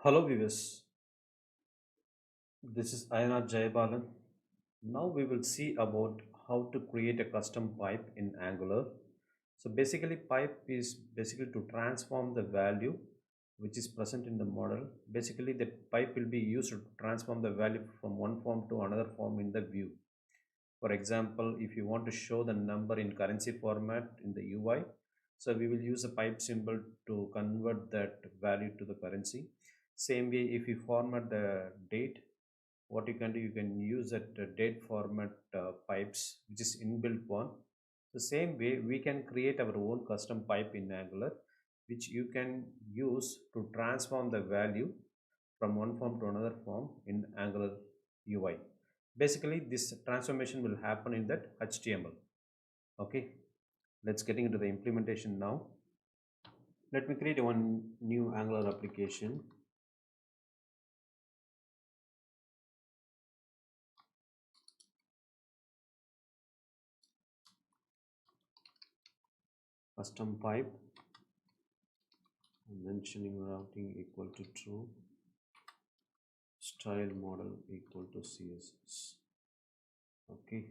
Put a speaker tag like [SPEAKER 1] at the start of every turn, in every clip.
[SPEAKER 1] Hello viewers, this is Ayyanar Jayabalan. Now we will see about how to create a custom pipe in Angular. So basically pipe is basically to transform the value which is present in the model. Basically the pipe will be used to transform the value from one form to another form in the view. For example, if you want to show the number in currency format in the UI, so we will use a pipe symbol to convert that value to the currency. Same way, if you format the date, what you can do, you can use that date format pipes, which is inbuilt one. The same way, we can create our own custom pipe in Angular, which you can use to transform the value from one form to another form in Angular UI. Basically, this transformation will happen in that HTML. Okay, let's getting into the implementation now. Let me create one new Angular application. Custom pipe, mentioning routing equal to true, style model equal to CSS. Okay,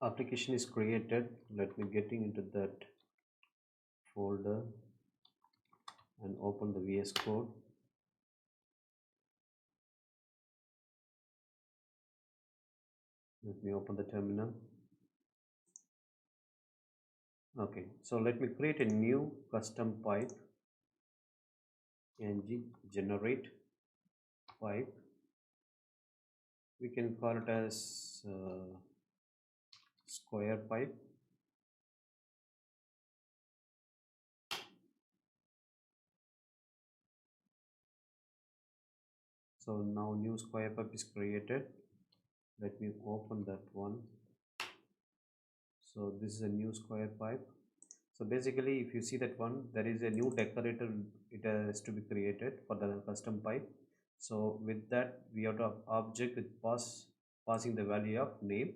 [SPEAKER 1] application is created. Let me getting into that folder and open the VS Code. Let me open the terminal. Okay, so let me create a new custom pipe. Ng generate pipe. We can call it as square pipe. So now new square pipe is created. Let me open that one. So this is a new square pipe. So basically, if you see that one, there is a new decorator. It has to be created for the custom pipe. So with that, we have to object with passing the value of name.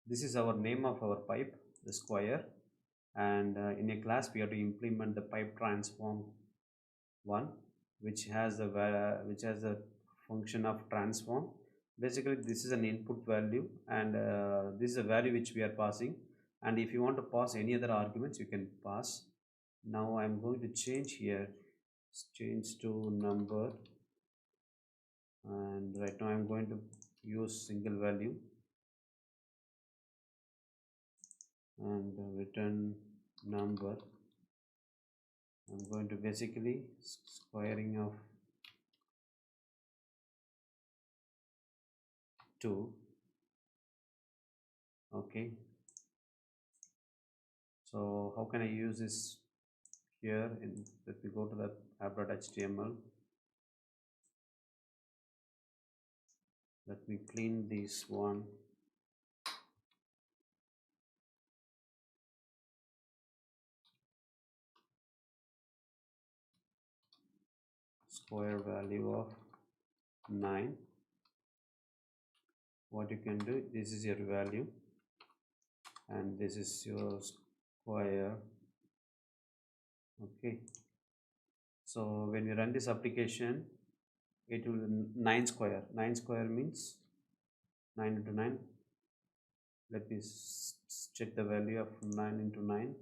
[SPEAKER 1] This is our name of our pipe, the square. And in a class, we have to implement the pipe transform one, which has the function of transform. Basically, this is an input value, and this is a value which we are passing. And if you want to pass any other arguments, you can pass. Now I'm going to change here, change to number, and right now I'm going to use single value and return number. I'm going to basically squaring of 2. Okay, so how can I use this here? Let me go to the app.html. Let me clean this one. Square value of 9. What you can do, this is your value and this is your square. Okay, so when you run this application, it will 9 square. 9 square means 9 into 9. Let me check the value of 9 into 9.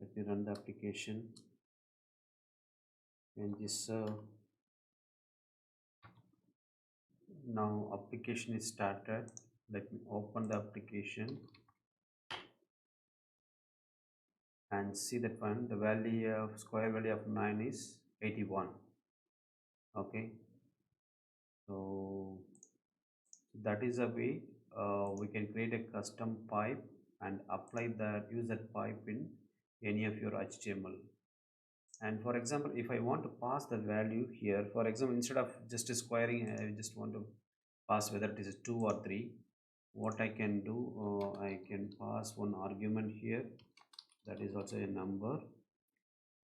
[SPEAKER 1] Let me run the application and this now application is started. Let me open the application and see that one, the value of square value of 9 is 81. Okay, so that is a way we can create a custom pipe and apply that, use that pipe in any of your HTML. And for example, if I want to pass the value here, for example, instead of just squaring, I just want to pass whether it is 2 or 3. What I can do, I can pass one argument here, that is also a number.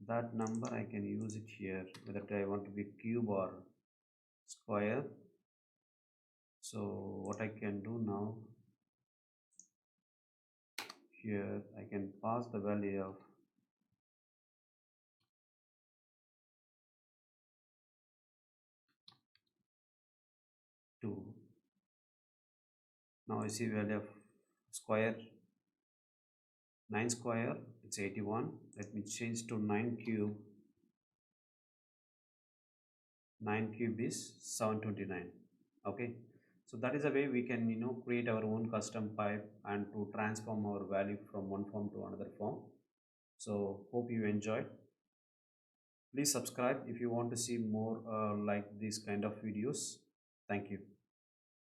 [SPEAKER 1] That number I can use it here, whether I want to be cube or square. So what I can do now, here I can pass the value of Now I see value of square, 9 square, it's 81. Let me change to 9 cube. 9 cube is 729. Okay, so that is a way we can create our own custom pipe and to transform our value from one form to another form. So hope you enjoyed. Please subscribe if you want to see more like these kind of videos. Thank you.